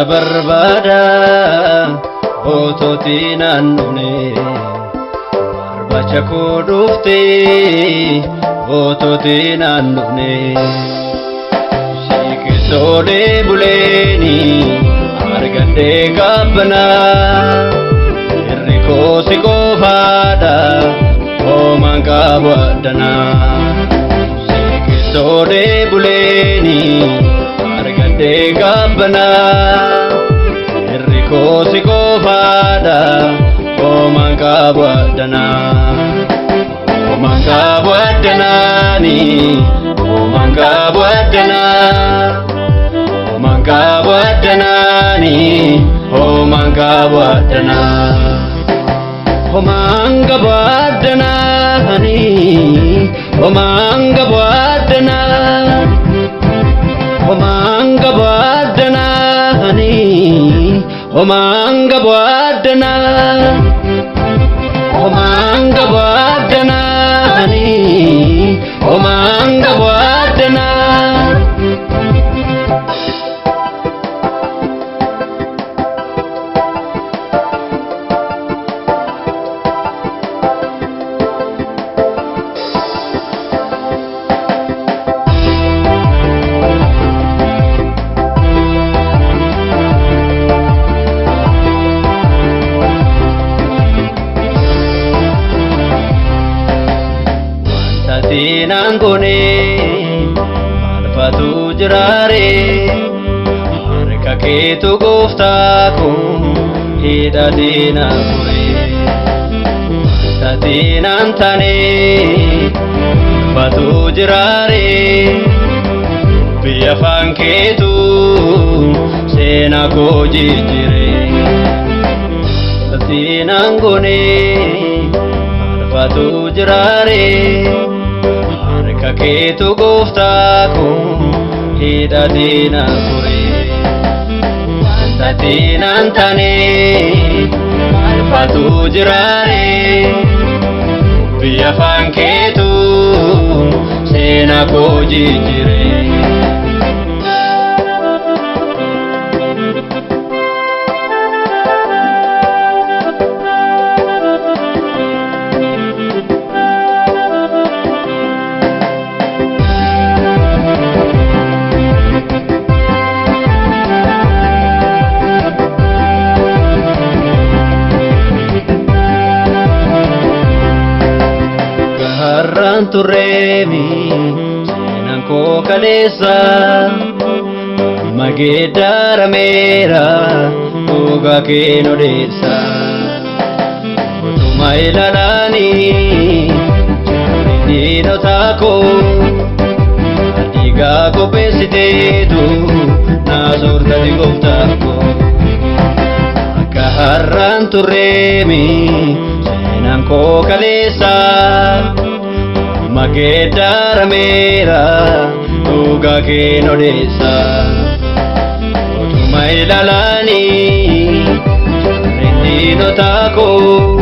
barbada ototi naannune barbacha koo dhufte ototi naannune siikisoolee buleeni argadde qabbana irri koo si qofaadha hoomaan qabu addana siikisoolee buleeni argadde qabbana irri koo si qofaadha hoomaan qabu addana hoomaan qabu addanaani hoomaan qabu addana hoomaan qabu addanaani hoomaan qabu addana hoomaan qabu addanaani hoomaan qabu addana hoomaan qabu addanaani hoomaan qabu addana hoomaan qabu addanaani hoomaan qabu addana Nangone malfatu jirare harka keetu gooftaa ko hidhatina kure tatinaan tane malfatu jirare biyya afaan keetu seena koo jijjiire tatinaan gone malfatu jirare keetu gooftaa ko hidhatina kure tatinaan tane malfatu jirare biyya afaan keetu seena koo jijjiire turreemi seenaan koo kaleessa mageeddarameera dhugaa kee odeessa utuma ilaalanii diinotaa koo dhiigaa qopheessiteetu naa soortati gooftaa koo akka har'aan turreemi seenaan koo kaleessa mageeddarameera dhugaa kee odeessa utuma ilaalanii diinotaa koo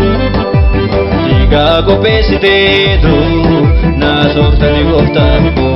dhiigaa qopheessiteetu naa soortati gooftaa koo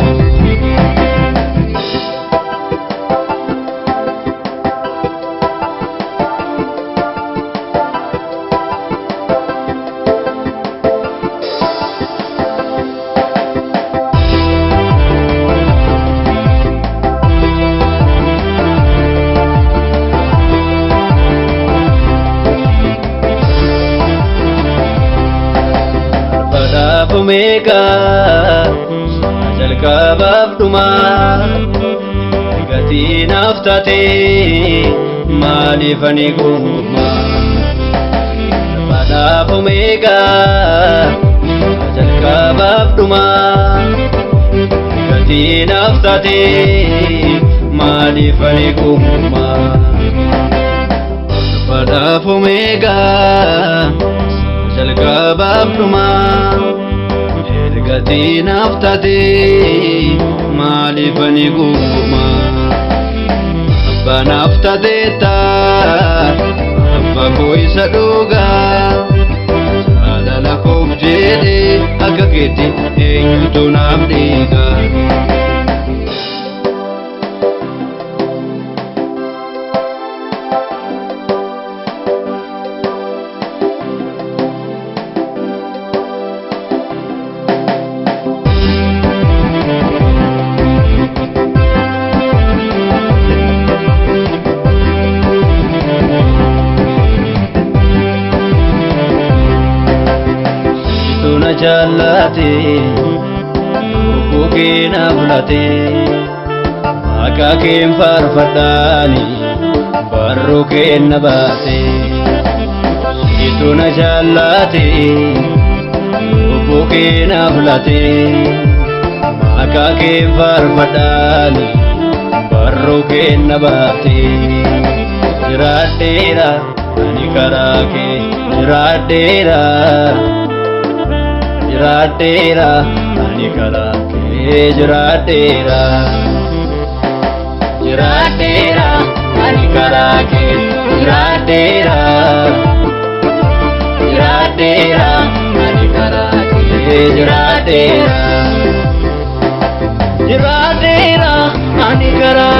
Omega jalqabaaf dhumaa gatiin haftatee maaliif ani guumaa badhaaf Omega jalqabaaf dhumaa gatiin haftatee maaliif ani guumaa badhaaf Omega jalqabaaf dhumaa gatiin haftatee maaliif ani guumaa abbaan haftateetta abba koo isa dhugaa jaalala koof jedhee akka keetti eenyutu naaf dhiigaa jaallate lubbuu kee na filate maqaa kee faarfadhaani barruu kee na baase siitu na jaallate lubbuu kee na filate maqaa kee faarfadhaani barruu kee na baase jiraadheera ani karaa kee jiraadheera ani karaa kee jiraadheera ani karaa kee jiraadheera ani karaa kee jiraadheera ani karaa